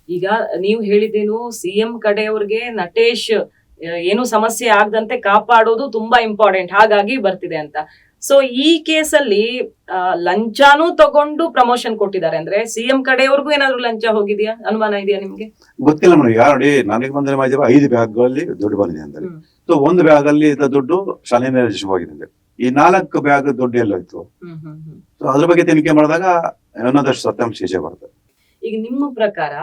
ಈಗ ನೀವು ಹೇಳಿದ್ದೇನು ಸಿಎಂ ಕಡೆಯವ್ರಿಗೆ ನಟೇಶ್ ಏನು ಸಮಸ್ಯೆ ಆಗದಂತೆ ಕಾಪಾಡೋದು ತುಂಬಾ ಇಂಪಾರ್ಟೆಂಟ್, ಹಾಗಾಗಿ ಬರ್ತಿದೆ ಅಂತ. ಸೊ ಈ ಕೇಸಲ್ಲಿ ಲಂಚಾನೂ ತಗೊಂಡು ಪ್ರಮೋಷನ್ ಕೊಟ್ಟಿದ್ದಾರೆ ಅಂದ್ರೆ ಸಿಎಂ ಕಡೆಯವ್ರಿಗೂ ಏನಾದ್ರು ಲಂಚ ಹೋಗಿದ್ಯಾ, ಅನುಮಾನ ಇದೆಯಾ ನಿಮ್ಗೆ? ಗೊತ್ತಿಲ್ಲ ಮೇಡಮ್. ಈಗ ನೋಡಿ, ನನಗೆ ಬಂದ್ರೆ ಮಾಹಿತಿ 5 ಬ್ಯಾಗ್ಗಳಲ್ಲಿ ದುಡ್ಡು ಬಂದಿದೆ ಅಂತ. ಸೊ 1 ಬ್ಯಾಗ್ ಅಲ್ಲಿ ದುಡ್ಡು ಶಾಲೆಯ ಹೋಗಿದೆ. ಈ 4 ಬ್ಯಾಗ್ ದುಡ್ಡು ಎಲ್ಲೋಯ್ತು? ಸೊ ಅದ್ರ ಬಗ್ಗೆ ತನಿಖೆ ಮಾಡಿದಾಗ ಇನ್ನೊಂದಷ್ಟು ಸತ್ಯಾಂಶ ಈಚೆ ಬರ್ತದೆ. ಈಗ ನಿಮ್ಮ ಪ್ರಕಾರ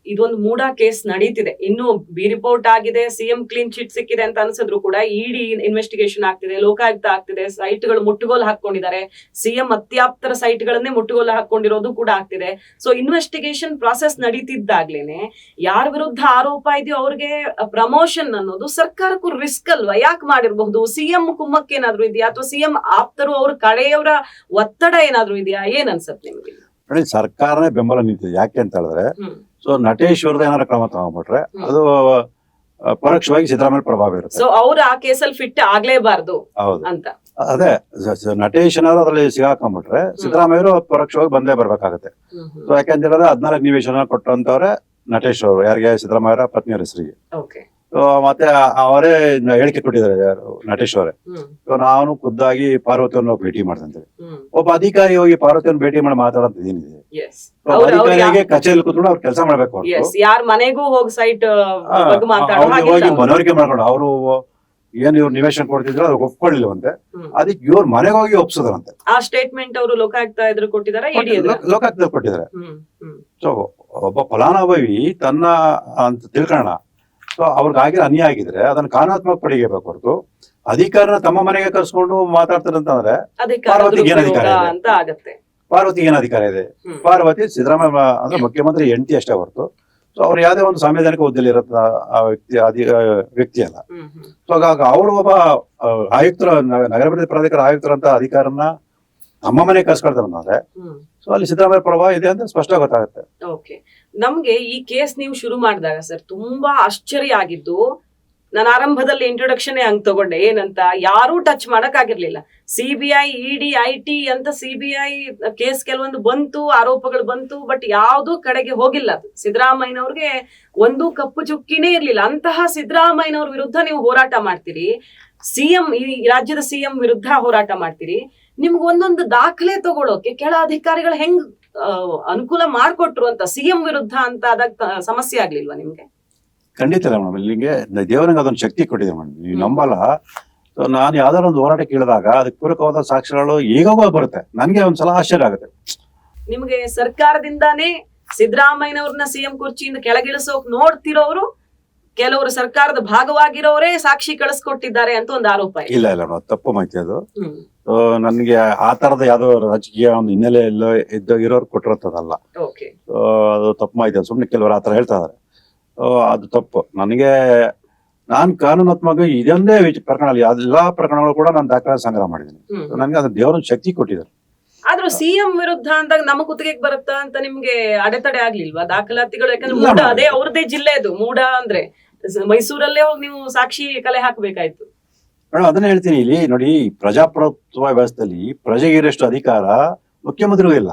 ಇದೊಂದು ಮೂಡಾ ಕೇಸ್ ನಡೀತಿದೆ, ಇನ್ನು ಬಿ ರಿಪೋರ್ಟ್ ಆಗಿದೆ, ಸಿಎಂ ಕ್ಲೀನ್ ಚಿಟ್ ಸಿಕ್ಕಿದೆ ಅಂತ ಅನ್ಸಿದ್ರು ಕೂಡ ಇಡಿ ಇನ್ವೆಸ್ಟಿಗೇಷನ್ ಆಗ್ತಿದೆ, ಲೋಕಾಯುಕ್ತ ಆಗ್ತಿದೆ, ಸೈಟ್ಗಳು ಮುಟ್ಟುಗೋಲು ಹಾಕೊಂಡಿದ್ದಾರೆ, ಸಿಎಂ ಅತ್ಯಾಪ್ತರ ಸೈಟ್ಗಳನ್ನೇ ಮುಟ್ಟುಗೋಲು ಹಾಕೊಂಡಿರೋದು ಕೂಡ ಆಗ್ತಿದೆ. ಸೊ ಇನ್ವೆಸ್ಟಿಗೇಷನ್ ಪ್ರಾಸೆಸ್ ನಡೀತಿದ್ದಾಗ್ಲೇನೆ ಯಾರ ವಿರುದ್ಧ ಆರೋಪ ಇದೆಯೋ ಅವ್ರಿಗೆ ಪ್ರಮೋಷನ್ ಅನ್ನೋದು ಸರ್ಕಾರಕ್ಕೂ ರಿಸ್ಕ್ ಅಲ್ವಾ? ಯಾಕೆ ಮಾಡಿರಬಹುದು? ಸಿಎಂ ಕುಮ್ಮಕ್ಕೆ ಏನಾದ್ರು ಇದೆಯಾ, ಅಥವಾ ಸಿಎಂ ಆಪ್ತರು ಅವ್ರ ಕಡೆಯವರ ಒತ್ತಡ ಏನಾದ್ರು ಇದೆಯಾ? ಏನ್ ಅನ್ಸತ್ ನಿಮ್ಗೆ? ನೋಡಿ, ಸರ್ಕಾರನೇ ಬೆಂಬಲ ನಿಂತಿದೆ. ಯಾಕೆ ಅಂತ ಹೇಳಿದ್ರೆ, ಸೊ ನಟೇಶ್ ಅವ್ರದ್ದು ಏನಾರ ಕ್ರಮ ತಗೊಂಡ್ಬಿಟ್ರೆ ಅದು ಪರೋಕ್ಷವಾಗಿ ಸಿದ್ದರಾಮಯ್ಯ ಪ್ರಭಾವ ಇರುತ್ತೆ. ಸೊ ಅವ್ರು ಆ ಕೇಸಲ್ಲಿ ಫಿಟ್ ಆಗ್ಲೇಬಾರ್ದು ಅಂತ. ಅದೇ ನಟೇಶ್ ಏನಾದ್ರು ಅದ್ರಲ್ಲಿ ಸಿಗಾಕೊಂಡ್ಬಿಟ್ರೆ ಸಿದ್ದರಾಮಯ್ಯರು ಪರೋಕ್ಷವಾಗಿ ಬಂದೇ ಬರ್ಬೇಕಾಗತ್ತೆ. ಸೊ ಯಾಕೆಂತ ಹೇಳಿದ್ರೆ 14 ನಿವೇಶನ ಕೊಟ್ಟಂತವ್ರೆ ನಟೇಶ್ ಅವರು, ಯಾರಿಗೆ? ಸಿದ್ದರಾಮಯ್ಯರ ಪತ್ನಿಯರ ಹೆಸರಿಗೆ. ಮತ್ತೆ ಅವರೇ ಹೇಳಿಕೆ ಕೊಟ್ಟಿದ್ದಾರೆ, ಯಾರು? ನಟೇಶ್ ಅವರೇ. ನಾನು ಖುದ್ದಾಗಿ ಪಾರ್ವತಿಯನ್ನು ಭೇಟಿ ಮಾಡ್ದಂತೆ. ಒಬ್ಬ ಅಧಿಕಾರಿ ಹೋಗಿ ಪಾರ್ವತಿಯನ್ನು ಭೇಟಿ ಮಾಡಿ ಮಾತಾಡೋದು ಏನಿದೆ? ಅಧಿಕಾರಿಗೆ ಕಚೇರಿ ಕೂತ್ಕೊಂಡು ಅವ್ರು ಕೆಲಸ ಮಾಡ್ಬೇಕು, ಯಾರ ಮನೆಗೂ ಹೋಗಿ ಸೈಟ್ ಹೋಗಿ ಮನವರಿಕೆ ಮಾಡ್ಕೊಂಡು ಅವ್ರು ಏನ್ ಇವ್ರು ನಿವೇಶನ ಕೊಡ್ತಿದ್ರು ಅದು ಒಪ್ಕೊಳ್ಳಿಲ್ವಂತೆ. ಅದಕ್ಕೆ ಇವ್ರ ಮನೆಗೆ ಹೋಗಿ ಒಪ್ಸೋದ್ರಂತೆ. ಆ ಸ್ಟೇಟ್ಮೆಂಟ್ ಅವರು ಲೋಕಾಯುಕ್ತ ಎದುರು ಕೊಟ್ಟಿದ್ದಾರೆ, ಲೋಕಾಯುಕ್ತ ಕೊಟ್ಟಿದ್ದಾರೆ. ಸೊ ಒಬ್ಬ ಫಲಾನುಭವಿ ತನ್ನ ಅಂತ ತಿಳ್ಕೊಳ್ಳೋಣ, ಸೊ ಅವ್ರಿಗಾಗಿರೋ ಅನ್ಯಾಯ ಆಗಿದ್ರೆ ಅದನ್ನ ಕಾನೂನಾತ್ಮಕ ಪಡಿಬೇಕು ಹೊರತು ಅಧಿಕಾರನ ತಮ್ಮ ಮನೆಗೆ ಕರ್ಸ್ಕೊಂಡು ಮಾತಾಡ್ತಾರಂತಂದ್ರೆ ಪಾರ್ವತಿಗೆ ಏನ್ ಅಧಿಕಾರ ಇದೆ? ಪಾರ್ವತಿಗೆ ಏನ್ ಅಧಿಕಾರ ಇದೆ? ಪಾರ್ವತಿ ಸಿದ್ದರಾಮಯ್ಯ ಅಂದ್ರೆ ಮುಖ್ಯಮಂತ್ರಿ ಹೆಂಡತಿ ಅಷ್ಟೇ ಹೊರತು ಸೊ ಅವ್ರು ಯಾವುದೇ ಒಂದು ಸಂವಿಧಾನಿಕ ಹುದ್ದೆಯಲ್ಲಿ ಇರತ್ತ ಆ ವ್ಯಕ್ತಿ ಅಲ್ಲ. ಸೊ ಹಾಗಾಗಿ ಅವರು ಒಬ್ಬ ಆಯುಕ್ತರ, ನಗರಾಭಿವೃದ್ಧಿ ಪ್ರಾಧಿಕಾರ ಆಯುಕ್ತರಂತ ಅಧಿಕಾರನ ನಮ್ಮ ಮನೆಗೆ ಕರ್ಸ್ಕೊಳ್ತಾರಂದ್ರೆ ಸೊ ಅಲ್ಲಿ ಸಿದ್ದರಾಮಯ್ಯ ಪ್ರಭಾವ ಇದೆ ಅಂತ ಸ್ಪಷ್ಟ ಗೊತ್ತಾಗುತ್ತೆ. ಓಕೆ, ನಮ್ಗೆ ಈ ಕೇಸ್ ನೀವು ಶುರು ಮಾಡಿದಾಗ ಸರ್ ತುಂಬಾ ಆಶ್ಚರ್ಯ ಆಗಿದ್ದು, ನಾನು ಆರಂಭದಲ್ಲಿ ಇಂಟ್ರೊಡಕ್ಷನ್ ಹಂಗ್ ತಗೊಂಡೆ, ಏನಂತ ಯಾರೂ ಟಚ್ ಮಾಡಕ್ ಆಗಿರ್ಲಿಲ್ಲ. ಸಿಬಿಐ, ಇಡಿ, ಐಟಿ ಅಂತ ಸಿಬಿಐ ಕೇಸ್ ಕೆಲವೊಂದು ಬಂತು, ಆರೋಪಗಳು ಬಂತು, ಬಟ್ ಯಾವ್ದು ಕಡೆಗೆ ಹೋಗಿಲ್ಲ. ಅದು ಸಿದ್ದರಾಮಯ್ಯನವ್ರಿಗೆ ಒಂದು ಕಪ್ಪು ಚುಕ್ಕಿನೇ ಇರ್ಲಿಲ್ಲ. ಅಂತಹ ಸಿದ್ದರಾಮಯ್ಯನವ್ರ ವಿರುದ್ಧ ನೀವು ಹೋರಾಟ ಮಾಡ್ತೀರಿ, ಸಿಎಂ, ಈ ರಾಜ್ಯದ ಸಿಎಂ ವಿರುದ್ಧ ಹೋರಾಟ ಮಾಡ್ತೀರಿ. ನಿಮ್ಗೆ ಒಂದೊಂದು ದಾಖಲೆ ತಗೊಳ್ಳೋಕೆ ಕೆಳ ಅಧಿಕಾರಿಗಳು ಹೆಂಗ್ ಅನುಕೂಲ ಮಾಡ್ಕೊಟ್ರು ಅಂತ, ಸಿಎಂ ವಿರುದ್ಧ ಅಂತ ಆದಾಗ ಸಮಸ್ಯೆ ಆಗ್ಲಿಲ್ವಾ ನಿಮ್ಗೆ? ಖಂಡಿತ ಮೇಡಮ್. ಇಲ್ಲಿಗೆ ದೇವರಂಗ ಅದೊಂದು ಶಕ್ತಿ ಕೊಟ್ಟಿದೆ ಮೇಡಮ್, ನೀವು ನಂಬಲ್ಲ. ನಾನು ಯಾವ್ದಾರ ಒಂದು ಹೋರಾಟ ಕೇಳಿದಾಗ ಅದಕ್ಕೆ ಪೂರಕವಾದ ಸಾಕ್ಷಿಗಳು ಈಗಾಗ ಬರುತ್ತೆ. ನನ್ಗೆ ಒಂದ್ಸಲ ಆಶ್ಚರ್ಯ ಆಗುತ್ತೆ. ನಿಮ್ಗೆ ಸರ್ಕಾರದಿಂದಾನೇ ಸಿದ್ದರಾಮಯ್ಯನವ್ರನ್ನ ಸಿಎಂ ಕುರ್ಚಿಯಿಂದ ಕೆಳಗಿಳಿಸೋಕ್ ನೋಡ್ತಿರೋರು ಕೆಲವರು ಸರ್ಕಾರದ ಭಾಗವಾಗಿರೋರೇ ಸಾಕ್ಷಿ ಕಳಿಸ್ಕೊಟ್ಟಿದ್ದಾರೆ ಅಂತ ಒಂದು ಆರೋಪ. ಇಲ್ಲ ತಪ್ಪು ಮಾಹಿತಿ ಅದು. ನನ್ಗೆ ಆ ತರದ ಯಾವ್ದೋ ರಾಜಕೀಯ ಒಂದು ಹಿನ್ನೆಲೆ ಇರೋರು ಕೊಟ್ಟಿರೋದಲ್ಲ. ಅದು ತಪ್ಪು ಮಾಹಿತಿ. ಸುಮ್ನೆ ಕೆಲವರು ಆತರ ಹೇಳ್ತಾ ಇದಾರೆ, ಅದು ತಪ್ಪು. ನಾನ್ ಕಾನೂನಾತ್ಮಕ ಇದೊಂದೇ ಪ್ರಕರಣ, ಎಲ್ಲಾ ಪ್ರಕರಣಗಳು ಕೂಡ ನಾನು ದಾಖಲೆ ಸಂಗ್ರಹ ಮಾಡಿದ್ದೀನಿ. ನನ್ಗೆ ಅದು ದೇವರ ಶಕ್ತಿ ಕೊಟ್ಟಿದ್ದಾರೆ. ಆದ್ರೂ ಸಿಎಂ ವಿರುದ್ಧ ಅಂದಾಗ ನಮ್ಮ ಕುತ್ತಿಗೆಗೆ ಬರುತ್ತಾ ಅಂತ ನಿಮ್ಗೆ ಅಡೆತಡೆ ಆಗ್ಲಿಲ್ವಾ ದಾಖಲಾತಿಗಳು? ಯಾಕಂದ್ರೆ ಮೂಡ ಅದೇ ಅವ್ರದೇ ಜಿಲ್ಲೆ, ಅದು ಮೂಡ ಅಂದ್ರೆ ಮೈಸೂರಲ್ಲೇ ಹೋಗಿ ನೀವು ಸಾಕ್ಷಿ ಕಲೆ ಹಾಕ್ಬೇಕಾಯ್ತು. ಅದನ್ನ ಹೇಳ್ತೀನಿ. ಇಲ್ಲಿ ನೋಡಿ, ಪ್ರಜಾಪ್ರಭುತ್ವ ವ್ಯವಸ್ಥೆಯಲ್ಲಿ ಪ್ರಜೆಗೆ ಇರೋಷ್ಟು ಅಧಿಕಾರ ಮುಖ್ಯಮಂತ್ರಿಗೂ ಇಲ್ಲ.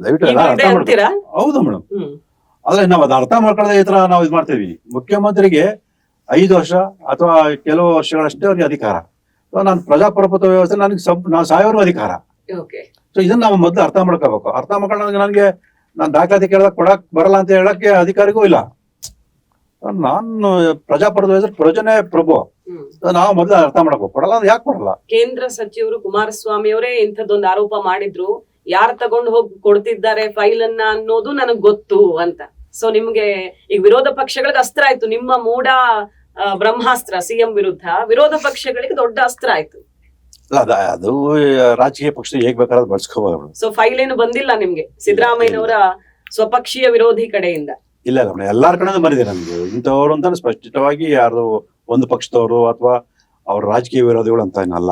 ದಯವಿಟ್ಟು ಅರ್ಥ ಮಾಡ್ತೀರಾ? ಹೌದು ಮೇಡಮ್. ಆದ್ರೆ ನಾವು ಅದು ಅರ್ಥ ಮಾಡ್ಕೊಳ್ಳೋದೇ ಈ ತರ ನಾವು ಇದು ಮಾಡ್ತೀವಿ. ಮುಖ್ಯಮಂತ್ರಿಗೆ 5 ವರ್ಷ ಅಥವಾ ಕೆಲವು ವರ್ಷಗಳಷ್ಟೇ ಅವ್ರಿಗೆ ಅಧಿಕಾರ. ನಾನು ಪ್ರಜಾಪ್ರಭುತ್ವ ವ್ಯವಸ್ಥೆ ನಾನು ಸಾಯೋರ್ಗೂ ಅಧಿಕಾರ. ಸೊ ಇದನ್ನ ನಾವು ಮೊದಲು ಅರ್ಥ ಮಾಡ್ಕೋಬೇಕು. ಅರ್ಥ ಮಾಡ್ಕೊಂಡಾಗ ನನಗೆ ನಾನು ದಾಖಲಾತಿ ಕೇಳಿದಾಗ ಕೊಡಕ್ ಬರಲ್ಲ ಅಂತ ಹೇಳಕ್ಕೆ ಅಧಿಕಾರಿಗೂ ಇಲ್ಲ. ನಾನು ಪ್ರಜಾಪ್ರಭುತ್ವ ಪ್ರಜನೆ ಪ್ರಭು, ನಾವು ಮೊದಲು ಅರ್ಥ ಮಾಡಬೇಕು. ಕೊಡಲ್ಲ ಅಂದ್ರೆ ಯಾಕೆ ಕೊಡಲ್ಲ? ಕೇಂದ್ರ ಸಚಿವರು ಕುಮಾರಸ್ವಾಮಿ ಅವರೇ ಇಂಥದ್ದೊಂದು ಆರೋಪ ಮಾಡಿದ್ರು, ಯಾರು ತಗೊಂಡು ಹೋಗಿ ಕೊಡ್ತಿದ್ದಾರೆ ಫೈಲ್ ಅನ್ನ ಅನ್ನೋದು ನನಗ್ ಗೊತ್ತು ಅಂತ. ಸೊ ನಿಮ್ಗೆ ಈಗ ವಿರೋಧ ಪಕ್ಷಗಳಿಗೆ ಅಸ್ತ್ರ ಆಯ್ತು, ನಿಮ್ಮ ಮೂಡ ಬ್ರಹ್ಮಾಸ್ತ್ರ ಸಿಎಂ ವಿರುದ್ಧ ವಿರೋಧ ಪಕ್ಷಗಳಿಗೆ ದೊಡ್ಡ ಅಸ್ತ್ರ ಆಯ್ತು. ಅದು ರಾಜಕೀಯ ಪಕ್ಷ ಹೇಗ್ ಬೇಕಾದ್ರೂ ಬಳಸ್ಕೋಬಹುದು. ಸೊ ಫೈಲ್ ಏನು ಬಂದಿಲ್ಲ ನಿಮ್ಗೆ ಸಿದ್ದರಾಮಯ್ಯನವರ ಸ್ವಪಕ್ಷೀಯ ವಿರೋಧಿ ಕಡೆಯಿಂದ? ಇಲ್ಲ ಎಲ್ಲಾರ ಕಡೆ ಬಂದಿದೆ ನಮ್ಗೆ. ಇಂಥವ್ರು ಅಂತ ಸ್ಪಷ್ಟವಾಗಿ ಯಾರು ಒಂದು ಪಕ್ಷದವರು ಅಥವಾ ಅವ್ರ ರಾಜಕೀಯ ವಿರೋಧಿಗಳು ಅಂತ ಏನಲ್ಲ.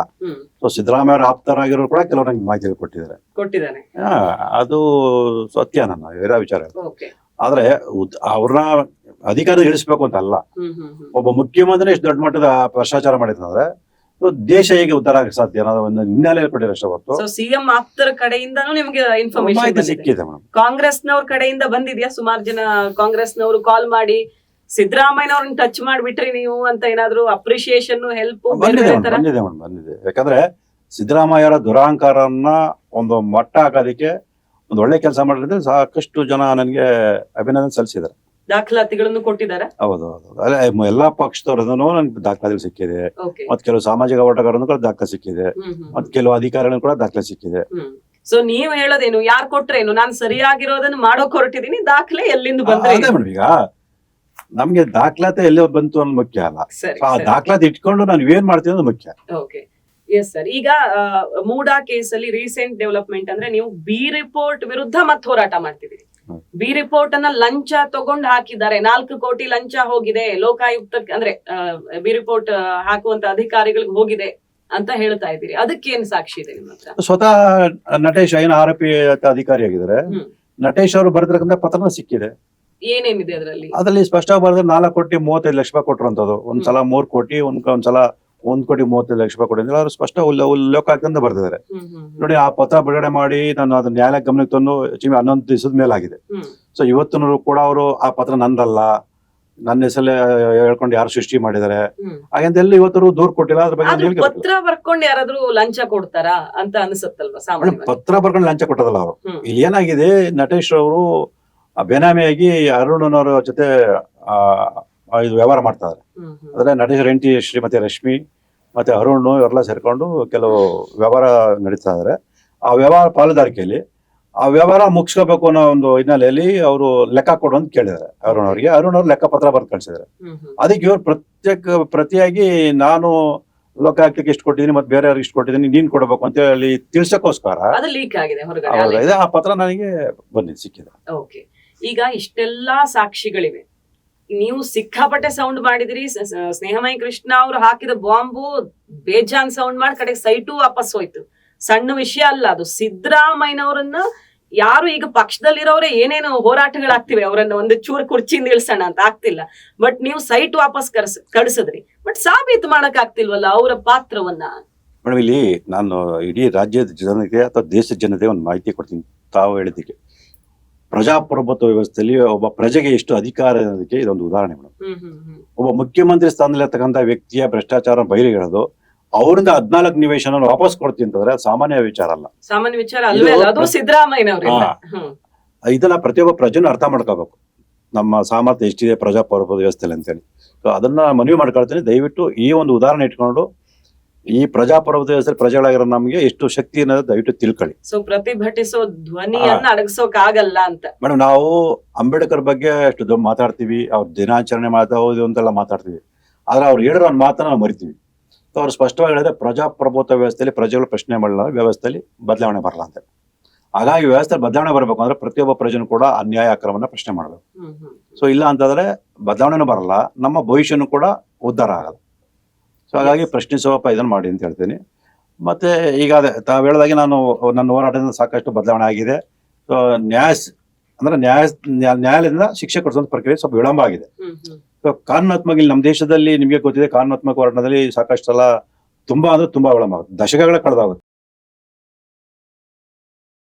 ಸೊ ಸಿದ್ದರಾಮಯ್ಯ ಅವರ ಆಪ್ತರಾಗಿರೋ ಕೂಡ ಕೆಲವರು ನಂಗೆ ಮಾಹಿತಿ ಕೊಟ್ಟಿದ್ದಾರೆ. ಅದು ಸತ್ಯ, ನನ್ನ ಬೇರೆ ವಿಚಾರ. ಆದ್ರೆ ಅವ್ರನ್ನ ಅಧಿಕಾರ ಇಳಿಸ್ಬೇಕು ಅಂತ ಅಲ್ಲ. ಒಬ್ಬ ಮುಖ್ಯಮಂತ್ರಿ ಎಷ್ಟು ದೊಡ್ಡ ಮಟ್ಟದ ಭ್ರಷ್ಟಾಚಾರ ಮಾಡಿದ್ರೆ ಸೊ ದೇಶ ಹೇಗೆ ಉದ್ಧಾರ ಆಗಕ್ಕೆ ಸಾಧ್ಯ ಅನ್ನೋದು ಒಂದು ಹಿನ್ನೆಲೆಯಲ್ಲಿ ಕೊಟ್ಟಿರೋಷ್ಟೇ ಹೊರತು ಸೊ ಸಿಎಂ ಆಪ್ತರ ಕಡೆಯಿಂದನೂ ನಿಮ್ಗೆ ಮಾಹಿತಿ ಇನ್ಫಾರ್ಮೇಶನ್ ಸಿಕ್ಕಿದೆ ಮೇಡಮ್. ಕಾಂಗ್ರೆಸ್ನವ್ರ ಕಡೆಯಿಂದ ಬಂದಿದ್ಯಾ? ಸುಮಾರು ಜನ ಕಾಂಗ್ರೆಸ್ನವರು ಕಾಲ್ ಮಾಡಿ ಸಿದ್ದರಾಮಯ್ಯನವ್ರನ್ನ ಟಚ್ ಮಾಡ್ಬಿಟ್ರಿ ನೀವು ಅಂತ ಏನಾದ್ರು ಅಪ್ರಿಶಿಯೇಷನ್ ಹೆಲ್ಪ್ ಬಂದಿದೆ. ಯಾಕಂದ್ರೆ ಸಿದ್ದರಾಮಯ್ಯರ ದುರಹಂಕಾರನ್ನ ಒಂದು ಮಟ್ಟ ಹಾಕೋದಕ್ಕೆ ಒಂದು ಒಳ್ಳೆ ಕೆಲಸ ಮಾಡಿದ್ರೆ ಸಾಕಷ್ಟು ಜನ ನನಗೆ ಅಭಿನಂದನೆ ಸಲ್ಲಿಸಿದ್ದಾರೆ. ದಾಖಲಾತಿಗಳನ್ನು ಕೊಟ್ಟಿದ್ದಾರೆ. ಹೌದು. ಅಲ್ಲೇ ಎಲ್ಲಾ ಪಕ್ಷದವ್ರದೂ ನನ್ಗೆ ದಾಖಲಾತಿ ಸಿಕ್ಕಿದೆ. ಮತ್ ಕೆಲವು ಸಾಮಾಜಿಕ ಹೋರಾಟಗಾರನು ಕೂಡ ದಾಖಲೆ ಸಿಕ್ಕಿದೆ. ಮತ್ ಕೆಲವು ಅಧಿಕಾರಿಗಳು ಕೂಡ ದಾಖಲೆ ಸಿಕ್ಕಿದೆ. ಸೊ ನೀವು ಹೇಳೋದೇನು, ಯಾರು ಕೊಟ್ರೇನು, ನಾನು ಸರಿಯಾಗಿರೋದನ್ನ ಮಾಡೋಕ್ ಹೊರಟಿದೀನಿ, ದಾಖಲೆ ಎಲ್ಲಿಂದ ಬಂದ್ರೆ? ಅದೇ ಮೇಡಮ್, ಈಗ ನಮ್ಗೆ ದಾಖಲಾತಿ ಎಲ್ಲಿ ಬಂತು ಅನ್ನೋದು ಮುಖ್ಯ ಅಲ್ಲ, ಆ ದಾಖಲಾತಿ ಇಟ್ಕೊಂಡು ನಾನು ಏನ್ ಮಾಡ್ತೀನಿ ಅನ್ನೋದು ಮುಖ್ಯ. Okay, yes sir. ಈಗ ಮೂಡಾ ಕೇಸಲ್ಲಿ ರೀಸೆಂಟ್ ಡೆವಲಪ್ಮೆಂಟ್ ಅಂದ್ರೆ ನೀವು ಬಿ ರಿಪೋರ್ಟ್ ವಿರುದ್ಧ ಮತ್ತೆ ಹೋರಾಟ ಮಾಡ್ತಿದ್ದೀರಿ. ಬಿ ರಿಪೋರ್ಟ್ ಅನ್ನ ಲಂಚ ತಗೊಂಡು ಹಾಕಿದ್ದಾರೆ, 4 ಕೋಟಿ ಲಂಚ ಹೋಗಿದೆ ಲೋಕಾಯುಕ್ತ, ಅಂದ್ರೆ ಬಿ ರಿಪೋರ್ಟ್ ಹಾಕುವಂತ ಅಧಿಕಾರಿಗಳಿಗೆ ಹೋಗಿದೆ ಅಂತ ಹೇಳ್ತಾ ಇದ್ದೀರಿ. ಅದಕ್ಕೇನ್ ಸಾಕ್ಷಿ ಇದೆ ನಿಮ್ಮ ಹತ್ರ? ಸ್ವತಃ ನಟೇಶ್ ಏನು ಆರೋಪಿ ಅಧಿಕಾರಿ ಆಗಿದ್ದಾರೆ. ನಟೇಶ್ ಅವರು ಬರೆದಿರತಕ್ಕಂಥ ಪತ್ರನ ಸಿಕ್ಕಿದೆ. ಏನೇನಿದೆ ಅದರಲ್ಲಿ ಸ್ಪಷ್ಟವಾಗಿ ಬರೆದ್ರೆ 4 ಕೋಟಿ 35 ಲಕ್ಷ ರೂಪಾಯಿ ಕೊಟ್ಟಿರುವಂತದ್ದು. ಒಂದ್ಸಲ 3 ಕೋಟಿ, ಒಂದ್ಸಲ 1 ಕೋಟಿ 35 ಲಕ್ಷ ರೂಪಾಯಿ ಕೊಟ್ಟಿದ್ರೆ ಅವ್ರು ಸ್ಪಷ್ಟ ಉಲ್ಲೇಖ ಹಾಕಂತ ಬರ್ತಿದ್ದಾರೆ. ನೋಡಿ, ಆ ಪತ್ರ ಬಿಡುಗಡೆ ಮಾಡಿ ನಾನು ಅದನ್ನ ನ್ಯಾಯಾಲಯ ಗಮನಕ್ಕೆ ತಂದು 11 ದಿವಸದ ಮೇಲಾಗಿದೆ. ಸೊ ಇವತ್ತು ಕೂಡ ಅವರು ಆ ಪತ್ರ ನಂದಲ್ಲ, ನನ್ನ ಹೆಸರಲ್ಲೇ ಹೇಳ್ಕೊಂಡು ಯಾರು ಸೃಷ್ಟಿ ಮಾಡಿದ್ದಾರೆ ಹಾಗಂತ ಎಲ್ಲಿ ಇವತ್ತು ದೂರ್ ಕೊಟ್ಟಿಲ್ಲ. ಅದ್ರ ಬಗ್ಗೆ ಪತ್ರ ಬರ್ಕೊಂಡು ಯಾರಾದ್ರೂ ಲಂಚ ಕೊಡ್ತಾರಾ ಅಂತ ಅನ್ಸುತ್ತಲ್ವಾ? ಪತ್ರ ಬರ್ಕೊಂಡು ಲಂಚ ಕೊಟ್ಟದಲ್ಲ ಅವರು. ಇಲ್ಲಿ ಏನಾಗಿದೆ, ನಟೇಶ್ ಅವರು ಬೇನಾಮಿಯಾಗಿ ಅರುಣನವರ ಜೊತೆ ಇದು ವ್ಯವಹಾರ ಮಾಡ್ತಾ ಇದ್ದಾರೆ. ಅಂದ್ರೆ ನಟೇಶ್ ಹೆಂಡತಿ ಶ್ರೀಮತಿ ರಶ್ಮಿ ಮತ್ತೆ ಅರುಣ್ ಇವರೆಲ್ಲ ಸೇರ್ಕೊಂಡು ಕೆಲವು ವ್ಯವಹಾರ ನಡೀತಾ ಇದಾರೆ. ಆ ವ್ಯವಹಾರ ಪಾಲುದಾರಿಕೆಯಲ್ಲಿ ಆ ವ್ಯವಹಾರ ಮುಗಿಸ್ಕೋಬೇಕು ಅನ್ನೋ ಒಂದು ಹಿನ್ನೆಲೆಯಲ್ಲಿ ಅವರು ಲೆಕ್ಕ ಕೊಡು ಅಂತ ಕೇಳಿದ್ದಾರೆ ಅರುಣ್ ಅವ್ರಿಗೆ. ಅರುಣ್ ಅವ್ರು ಲೆಕ್ಕ ಪತ್ರ ಬರ್ದು ಕಳ್ಸಿದ್ದಾರೆ. ಅದಕ್ಕೆ ಇವ್ರು ಪ್ರತಿಯಾಗಿ ನಾನು ಲೋಕಾಯುಕ್ತಕ್ಕೆ ಇಷ್ಟು ಕೊಟ್ಟಿದ್ದೀನಿ ಮತ್ತೆ ಬೇರೆ ಇಷ್ಟು ಕೊಟ್ಟಿದ್ದೀನಿ, ನೀನ್ ಕೊಡಬೇಕು ಅಂತ ಹೇಳಿ ತಿಳ್ಸಕ್ಕೋಸ್ಕರ ಆ ಪತ್ರ ನನಗೆ ಬಂದಿದೆ, ಸಿಕ್ಕಿದೆ. ಓಕೆ, ಈಗ ಇಷ್ಟೆಲ್ಲಾ ಸಾಕ್ಷಿಗಳಿವೆ, ನೀವು ಸಿಕ್ಕಾಪಟ್ಟೆ ಸೌಂಡ್ ಮಾಡಿದಿರಿ. ಸ್ನೇಹಮಯಿ ಕೃಷ್ಣ ಅವ್ರು ಹಾಕಿದ ಬಾಂಬು ಬೇಜಾನ್ ಸೌಂಡ್ ಮಾಡಿ ಕಡೆಗೆ ಸೈಟು ವಾಪಸ್ ಹೋಯ್ತು. ಸಣ್ಣ ವಿಷಯ ಅಲ್ಲ ಅದು. ಸಿದ್ದರಾಮಯ್ಯನವರನ್ನ ಯಾರು ಈಗ ಪಕ್ಷದಲ್ಲಿರೋರೇ ಏನೇನು ಹೋರಾಟಗಳಾಗ್ತಿವೆ, ಅವರನ್ನ ಒಂದು ಚೂರು ಕುರ್ಚಿಯಿಂದ ಇಳಿಸೋಣ ಅಂತ ಆಗ್ತಿಲ್ಲ. ಬಟ್ ನೀವು ಸೈಟ್ ವಾಪಸ್ ಕಳಿಸಿದ್ರಿ, ಬಟ್ ಸಾಬೀತು ಮಾಡಕ್ ಆಗ್ತಿಲ್ವಲ್ಲ ಅವರ ಪಾತ್ರವನ್ನ? ಮೇಡಮ್, ಇಲ್ಲಿ ನಾನು ಇಡೀ ರಾಜ್ಯದ ಜನತೆಗೆ ಅಥವಾ ದೇಶದ ಜನತೆಗೆ ಒಂದು ಮಾಹಿತಿ ಕೊಡ್ತೀನಿ. ತಾವು ಹೇಳಿದ್ದಕ್ಕೆ ಪ್ರಜಾಪ್ರಭುತ್ವ ವ್ಯವಸ್ಥೆಯಲ್ಲಿ ಒಬ್ಬ ಪ್ರಜೆಗೆ ಎಷ್ಟು ಅಧಿಕಾರ ಅನ್ನೋದಕ್ಕೆ ಇದೊಂದು ಉದಾಹರಣೆ ಮೇಡಮ್. ಒಬ್ಬ ಮುಖ್ಯಮಂತ್ರಿ ಸ್ಥಾನದಲ್ಲಿರ್ತಕ್ಕಂಥ ವ್ಯಕ್ತಿಯ ಭ್ರಷ್ಟಾಚಾರ ಬಯಲಿಗೆಳೋದು, ಅವರಿಂದ 14 ನಿವೇಶನ ವಾಪಸ್ ಕೊಡ್ತೀನಿ ಅಂತಂದ್ರೆ ಸಾಮಾನ್ಯ ವಿಚಾರ ಅಲ್ಲ. ಸಾಮಾನ್ಯ ವಿಚಾರ ಅಲ್ವೇ ಅಲ್ಲ, ಅದು ಸಿದ್ದರಾಮಯ್ಯನವರಿಂದ. ಇದನ್ನ ಪ್ರತಿಯೊಬ್ಬ ಪ್ರಜೆನೂ ಅರ್ಥ ಮಾಡ್ಕೋಬೇಕು, ನಮ್ಮ ಸಾಮರ್ಥ್ಯ ಎಷ್ಟಿದೆ ಪ್ರಜಾಪ್ರಭುತ್ವ ವ್ಯವಸ್ಥೆಯಲ್ಲಿ ಅಂತೇಳಿ. ಸೊ ಅದನ್ನ ಮನವಿ ಮಾಡ್ಕೊಳ್ತೀನಿ, ದಯವಿಟ್ಟು ಈ ಒಂದು ಉದಾಹರಣೆ ಇಟ್ಕೊಂಡು ಈ ಪ್ರಜಾಪ್ರಭುತ್ವ ವ್ಯವಸ್ಥೆ ಪ್ರಜೆಗಳಾಗಿರೋ ನಮಗೆ ಎಷ್ಟು ಶಕ್ತಿ ಅನ್ನೋದು ದಯವಿಟ್ಟು ತಿಳ್ಕೊಳ್ಳಿ. ಸೊ ಪ್ರತಿಭಟಿಸೋ ಧ್ವನಿಯನ್ನ ಅಡಗಿಸೋಕ್ ಆಗಲ್ಲ ಅಂತ. ಮೇಡಮ್, ನಾವು ಅಂಬೇಡ್ಕರ್ ಬಗ್ಗೆ ಅಷ್ಟು ಮಾತಾಡ್ತೀವಿ, ಅವ್ರ ದಿನಾಚರಣೆ ಮಾತಾಡೋದು ಅಂತೆಲ್ಲ ಮಾತಾಡ್ತೀವಿ, ಆದ್ರೆ ಅವ್ರು ಹೇಳಿರೋ ಒಂದು ಮಾತನ್ನ ನಾವು ಮರಿತೀವಿ. ಅವ್ರು ಸ್ಪಷ್ಟವಾಗಿ ಹೇಳಿದ್ರೆ ಪ್ರಜಾಪ್ರಭುತ್ವ ವ್ಯವಸ್ಥೆಯಲ್ಲಿ ಪ್ರಜೆಗಳು ಪ್ರಶ್ನೆ ಮಾಡಲ್ಲ, ವ್ಯವಸ್ಥೆಯಲ್ಲಿ ಬದಲಾವಣೆ ಬರಲ್ಲ ಅಂತ. ಹಾಗಾಗಿ ವ್ಯವಸ್ಥೆ ಬದಲಾವಣೆ ಬರಬೇಕು ಅಂದ್ರೆ ಪ್ರತಿಯೊಬ್ಬ ಪ್ರಜೆನೂ ಕೂಡ ಅನ್ಯಾಯ ಅಕ್ರಮನ ಪ್ರಶ್ನೆ ಮಾಡಬೇಕು. ಸೊ ಇಲ್ಲ ಅಂತಂದ್ರೆ ಬದಲಾವಣೆನೂ ಬರಲ್ಲ, ನಮ್ಮ ಭವಿಷ್ಯನೂ ಕೂಡ ಉದ್ಧಾರ ಆಗಲ್ಲ. ಸೊ ಹಾಗಾಗಿ ಪ್ರಶ್ನಿಸುವಪ್ಪ ಇದನ್ನ ಮಾಡಿ ಅಂತ ಹೇಳ್ತೀನಿ. ಮತ್ತೆ ಈಗ ಅದೇ ತಾವು ಹೇಳಿದಾಗೆ ನಾನು ನನ್ನ ಹೋರಾಟದಿಂದ ಸಾಕಷ್ಟು ಬದಲಾವಣೆ ಆಗಿದೆ. ಸೊ ನ್ಯಾಯಾಲಯದಿಂದ ಶಿಕ್ಷೆ ಕೊಡಿಸುವಂತ ಪ್ರಕ್ರಿಯೆ ಸ್ವಲ್ಪ ವಿಳಂಬ ಆಗಿದೆ. ಸೊ ಕಾನೂನಾತ್ಮಕ ಇಲ್ಲಿ ನಮ್ಮ ದೇಶದಲ್ಲಿ ನಿಮಗೆ ಗೊತ್ತಿದೆ, ಕಾನೂನಾತ್ಮಕ ಹೋರಾಟದಲ್ಲಿ ಸಾಕಷ್ಟು ಸಲ ತುಂಬಾ ವಿಳಂಬ ಆಗುತ್ತೆ, ದಶಕಗಳ ಕಳೆದಾಗುತ್ತೆ.